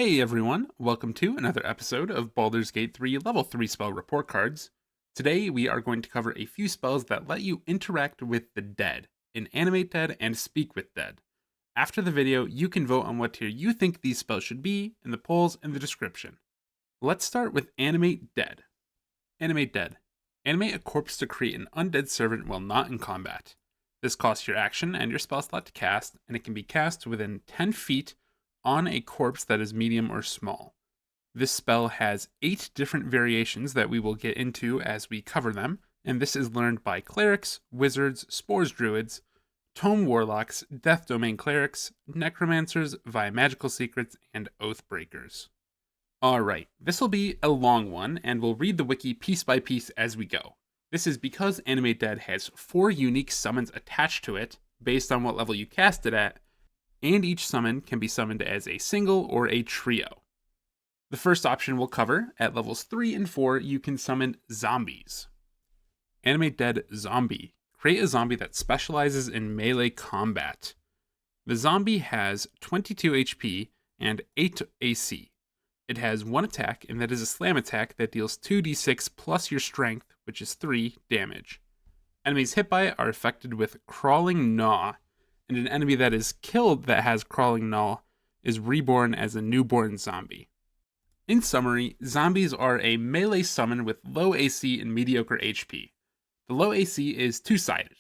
Hey everyone, welcome to another episode of Baldur's Gate 3 Level 3 Spell Report Cards. Today we are going to cover a few spells that let you interact with the dead in Animate Dead and Speak with Dead. After the video, you can vote on what tier you think these spells should be in the polls in the description. Let's start with Animate Dead. Animate Dead. Animate a corpse to create an undead servant while not in combat. This costs your action and your spell slot to cast, and it can be cast within 10 feet on a corpse that is medium or small. This spell has 8 different variations that we will get into as we cover them, and this is learned by clerics, wizards, spores druids, tome warlocks, death domain clerics, necromancers via magical secrets, and oath breakers. Alright, this will be a long one, and we'll read the wiki piece by piece as we go. This is because Animate Dead has 4 unique summons attached to it, based on what level you cast it at, and each summon can be summoned as a single or a trio. The first option we'll cover, at levels 3 and 4, you can summon zombies. Animate Dead Zombie. Create a zombie that specializes in melee combat. The zombie has 22 HP and 8 AC. It has 1 attack, and that is a slam attack that deals 2d6 plus your strength, which is 3 damage. Enemies hit by it are affected with Crawling Gnaw, and an enemy that is killed that has Crawling Gnaw is reborn as a newborn zombie. In summary, zombies are a melee summon with low AC and mediocre HP. The low AC is two-sided.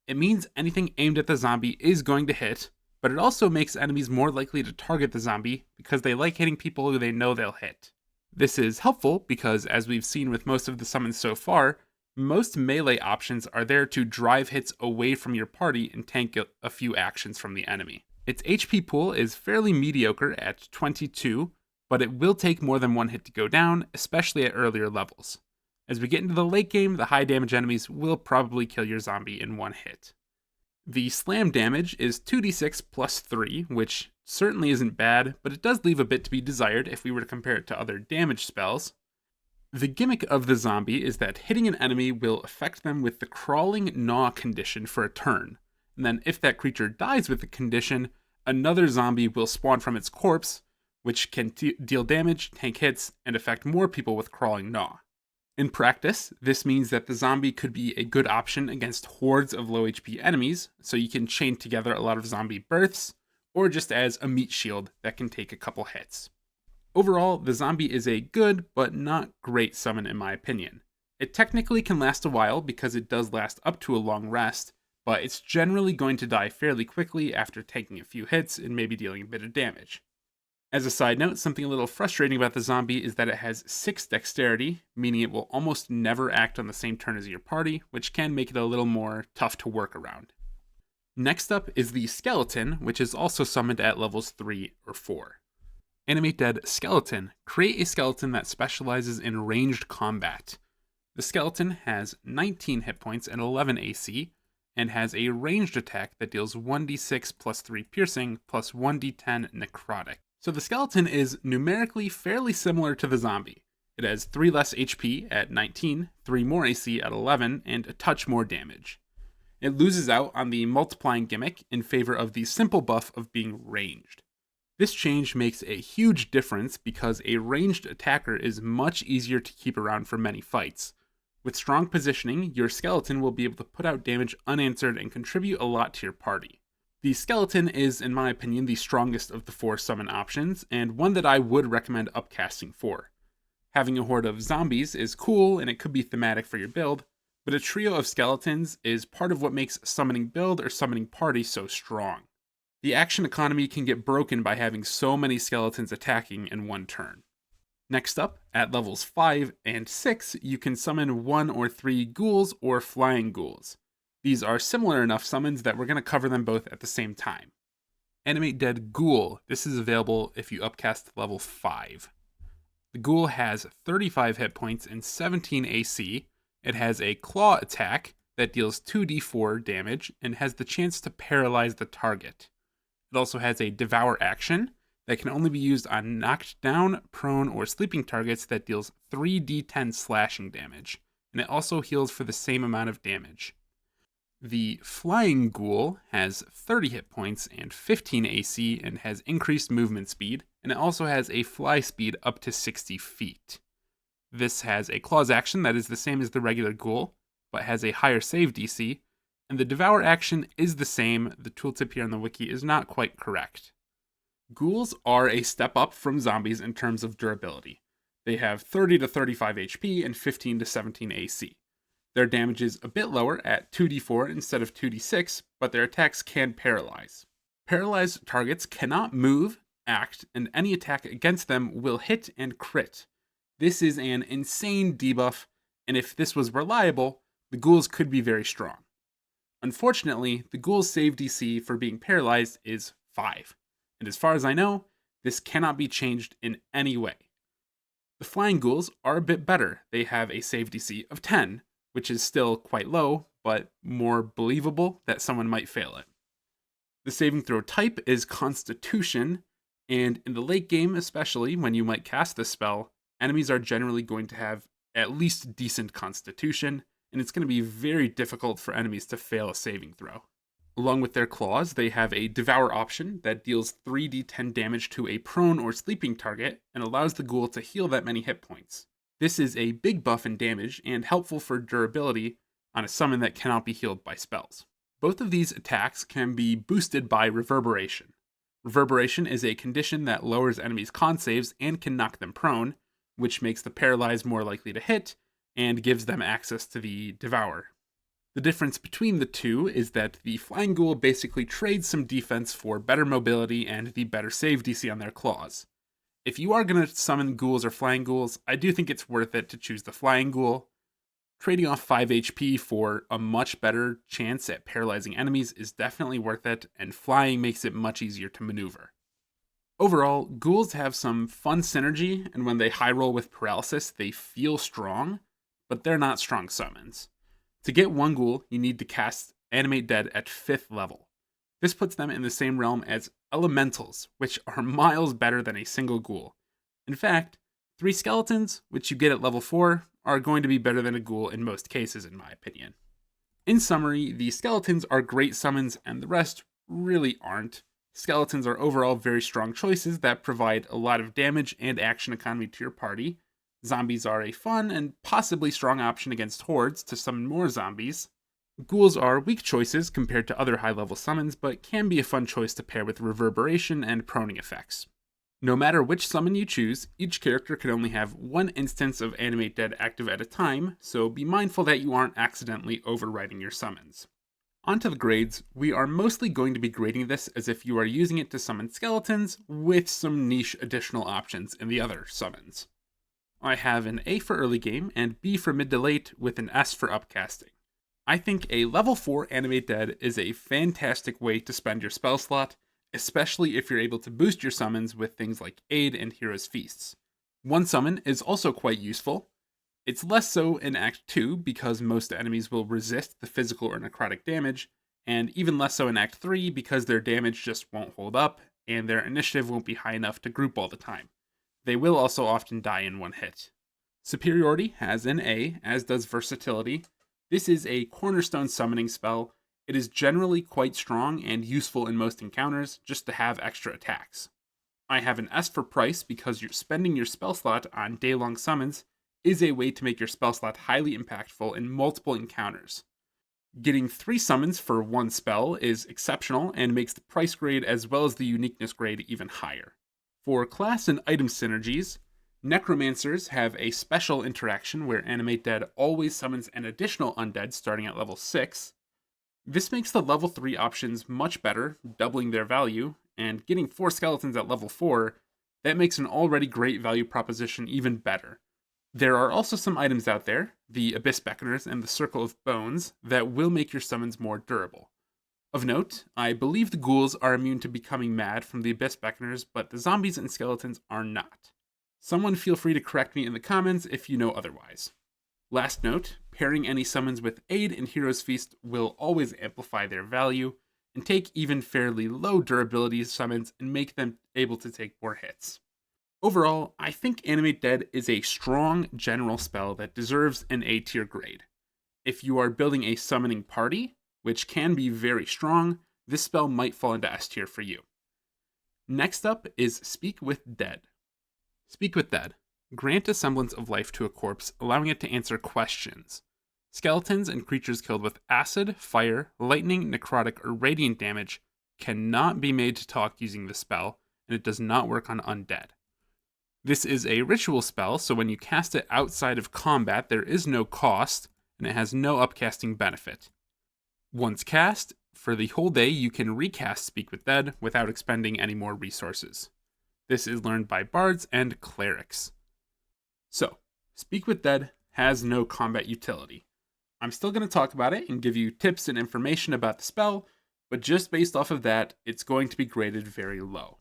It means anything aimed at the zombie is going to hit, but it also makes enemies more likely to target the zombie because they like hitting people who they know they'll hit. This is helpful because, as we've seen with most of the summons so far, most melee options are there to drive hits away from your party and tank a few actions from the enemy. Its HP pool is fairly mediocre at 22, but it will take more than 1 hit to go down, especially at earlier levels. As we get into the late game, the high damage enemies will probably kill your zombie in 1 hit. The slam damage is 2d6 plus 3, which certainly isn't bad, but it does leave a bit to be desired if we were to compare it to other damage spells. The gimmick of the zombie is that hitting an enemy will affect them with the Crawling Gnaw condition for a turn, and then if that creature dies with the condition, another zombie will spawn from its corpse, which can deal damage, tank hits, and affect more people with Crawling Gnaw. In practice, this means that the zombie could be a good option against hordes of low HP enemies, so you can chain together a lot of zombie births, or just as a meat shield that can take a couple hits. Overall, the zombie is a good, but not great summon in my opinion. It technically can last a while because it does last up to a long rest, but it's generally going to die fairly quickly after taking a few hits and maybe dealing a bit of damage. As a side note, something a little frustrating about the zombie is that it has 6 dexterity, meaning it will almost never act on the same turn as your party, which can make it a little more tough to work around. Next up is the skeleton, which is also summoned at levels 3 or 4. Animate Dead Skeleton. Create a skeleton that specializes in ranged combat. The skeleton has 19 hit points and 11 AC, and has a ranged attack that deals 1d6 plus 3 piercing plus 1d10 necrotic. So the skeleton is numerically fairly similar to the zombie. It has 3 less HP at 19, 3 more AC at 11, and a touch more damage. It loses out on the multiplying gimmick in favor of the simple buff of being ranged. This change makes a huge difference because a ranged attacker is much easier to keep around for many fights. With strong positioning, your skeleton will be able to put out damage unanswered and contribute a lot to your party. The skeleton is, in my opinion, the strongest of the 4 summon options, and one that I would recommend upcasting for. Having a horde of zombies is cool and it could be thematic for your build, but a trio of skeletons is part of what makes summoning build or summoning party so strong. The action economy can get broken by having so many skeletons attacking in 1 turn. Next up, at levels 5 and 6, you can summon 1 or 3 ghouls or flying ghouls. These are similar enough summons that we're going to cover them both at the same time. Animate Dead Ghoul. This is available if you upcast level 5. The ghoul has 35 hit points and 17 AC. It has a claw attack that deals 2d4 damage and has the chance to paralyze the target. It also has a Devour action that can only be used on knocked down, prone, or sleeping targets that deals 3d10 slashing damage, and it also heals for the same amount of damage. The Flying Ghoul has 30 hit points and 15 AC and has increased movement speed, and it also has a fly speed up to 60 feet. This has a claws action that is the same as the regular ghoul, but has a higher save DC, and the devour action is the same. The tooltip here on the wiki is not quite correct. Ghouls are a step up from zombies in terms of durability. They have 30 to 35 HP and 15 to 17 AC. Their damage is a bit lower at 2d4 instead of 2d6, but their attacks can paralyze. Paralyzed targets cannot move, act, and any attack against them will hit and crit. This is an insane debuff, and if this was reliable, the ghouls could be very strong. Unfortunately, the ghoul's save DC for being paralyzed is 5, and as far as I know, this cannot be changed in any way. The flying ghouls are a bit better. They have a save DC of 10, which is still quite low, but more believable that someone might fail it. The saving throw type is Constitution, and in the late game especially, when you might cast this spell, enemies are generally going to have at least decent Constitution, and it's going to be very difficult for enemies to fail a saving throw. Along with their claws, they have a Devour option that deals 3d10 damage to a prone or sleeping target and allows the ghoul to heal that many hit points. This is a big buff in damage and helpful for durability on a summon that cannot be healed by spells. Both of these attacks can be boosted by Reverberation. Reverberation is a condition that lowers enemies' con saves and can knock them prone, which makes the paralyzed more likely to hit and gives them access to the Devour. The difference between the two is that the Flying Ghoul basically trades some defense for better mobility and the better save DC on their claws. If you are going to summon ghouls or flying ghouls, I do think it's worth it to choose the Flying Ghoul. Trading off 5 HP for a much better chance at paralyzing enemies is definitely worth it, and flying makes it much easier to maneuver. Overall, ghouls have some fun synergy, and when they high roll with paralysis, they feel strong, but they're not strong summons. To get one ghoul, you need to cast Animate Dead at 5th level. This puts them in the same realm as elementals, which are miles better than a single ghoul. In fact, 3 skeletons, which you get at level 4, are going to be better than a ghoul in most cases, in my opinion. In summary, the skeletons are great summons, and the rest really aren't. Skeletons are overall very strong choices that provide a lot of damage and action economy to your party. Zombies are a fun and possibly strong option against hordes to summon more zombies. Ghouls are weak choices compared to other high-level summons, but can be a fun choice to pair with Reverberation and proning effects. No matter which summon you choose, each character can only have one instance of Animate Dead active at a time, so be mindful that you aren't accidentally overwriting your summons. Onto the grades, we are mostly going to be grading this as if you are using it to summon skeletons, with some niche additional options in the other summons. I have an A for early game and B for mid to late with an S for upcasting. I think a level 4 Animate Dead is a fantastic way to spend your spell slot, especially if you're able to boost your summons with things like Aid and Hero's Feasts. One summon is also quite useful. It's less so in Act 2 because most enemies will resist the physical or necrotic damage, and even less so in Act 3 because their damage just won't hold up and their initiative won't be high enough to group all the time. They will also often die in one hit. Superiority has an A, as does Versatility. This is a Cornerstone summoning spell. It is generally quite strong and useful in most encounters, just to have extra attacks. I have an S for Price because you're spending your spell slot on day-long summons is a way to make your spell slot highly impactful in multiple encounters. Getting 3 summons for one spell is exceptional and makes the price grade as well as the uniqueness grade even higher. For class and item synergies, Necromancers have a special interaction where Animate Dead always summons an additional undead starting at level 6. This makes the level 3 options much better, doubling their value, and getting 4 skeletons at level 4, that makes an already great value proposition even better. There are also some items out there, the Abyss Beckoners and the Circle of Bones, that will make your summons more durable. Of note, I believe the ghouls are immune to becoming mad from the Abyss Beckoners, but the zombies and skeletons are not. Someone feel free to correct me in the comments if you know otherwise. Last note, pairing any summons with Aid and Hero's Feast will always amplify their value, and take even fairly low durability summons and make them able to take more hits. Overall, I think Animate Dead is a strong general spell that deserves an A tier grade. If you are building a summoning party, which can be very strong, this spell might fall into S tier for you. Next up is Speak with Dead. Speak with Dead. Grant a semblance of life to a corpse, allowing it to answer questions. Skeletons and creatures killed with acid, fire, lightning, necrotic, or radiant damage cannot be made to talk using the spell, and it does not work on undead. This is a ritual spell, so when you cast it outside of combat, there is no cost, and it has no upcasting benefit. Once cast, for the whole day you can recast Speak with Dead without expending any more resources. This is learned by bards and clerics. So, Speak with Dead has no combat utility. I'm still going to talk about it and give you tips and information about the spell, but just based off of that, it's going to be graded very low.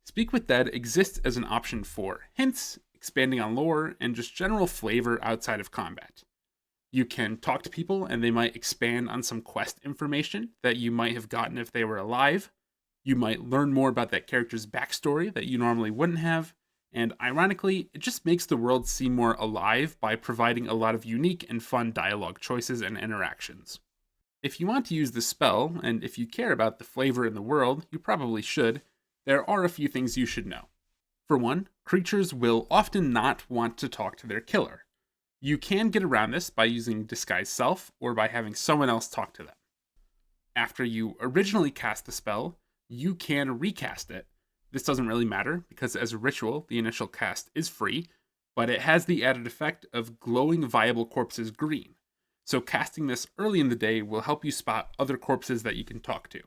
Speak with Dead exists as an option for hints, expanding on lore, and just general flavor outside of combat. You can talk to people and they might expand on some quest information that you might have gotten if they were alive. You might learn more about that character's backstory that you normally wouldn't have. And ironically, it just makes the world seem more alive by providing a lot of unique and fun dialogue choices and interactions. If you want to use the spell, and if you care about the flavor in the world, you probably should, there are a few things you should know. For one, creatures will often not want to talk to their killer. You can get around this by using Disguise Self or by having someone else talk to them. After you originally cast the spell, you can recast it. This doesn't really matter because as a ritual, the initial cast is free, but it has the added effect of glowing viable corpses green. So casting this early in the day will help you spot other corpses that you can talk to.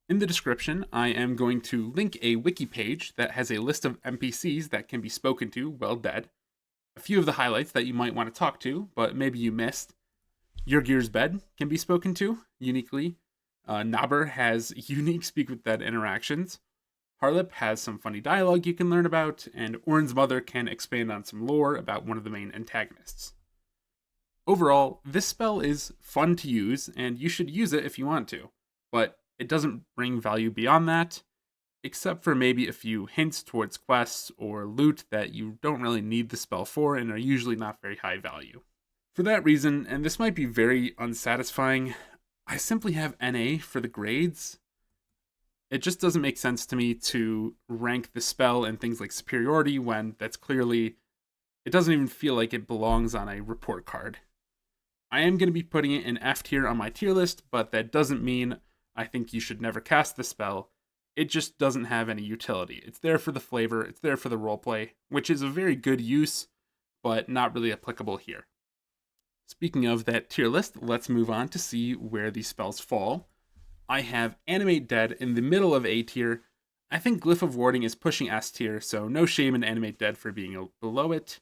In the description, I am going to link a wiki page that has a list of NPCs that can be spoken to while dead. A few of the highlights that you might want to talk to, but maybe you missed. Yurgir's bed can be spoken to uniquely. Nabber has unique Speak with Dead interactions. Harlip has some funny dialogue you can learn about, and Orn's mother can expand on some lore about one of the main antagonists. Overall, this spell is fun to use, and you should use it if you want to, but it doesn't bring value beyond that, except for maybe a few hints towards quests or loot that you don't really need the spell for and are usually not very high value. For that reason, and this might be very unsatisfying, I simply have NA for the grades. It just doesn't make sense to me to rank the spell in things like superiority when that's clearly, it doesn't even feel like it belongs on a report card. I am going to be putting it in F tier on my tier list, but that doesn't mean I think you should never cast the spell. It just doesn't have any utility. It's there for the flavor, it's there for the roleplay, which is a very good use, but not really applicable here. Speaking of that tier list, let's move on to see where these spells fall. I have Animate Dead in the middle of A tier. I think Glyph of Warding is pushing S tier, so no shame in Animate Dead for being below it.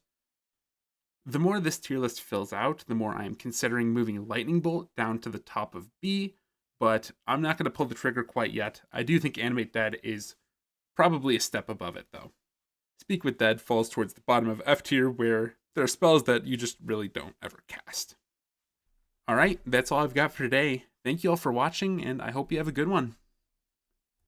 The more this tier list fills out, the more I am considering moving Lightning Bolt down to the top of B, but I'm not going to pull the trigger quite yet. I do think Animate Dead is probably a step above it, though. Speak with Dead falls towards the bottom of F tier, where there are spells that you just really don't ever cast. Alright, that's all I've got for today. Thank you all for watching, and I hope you have a good one.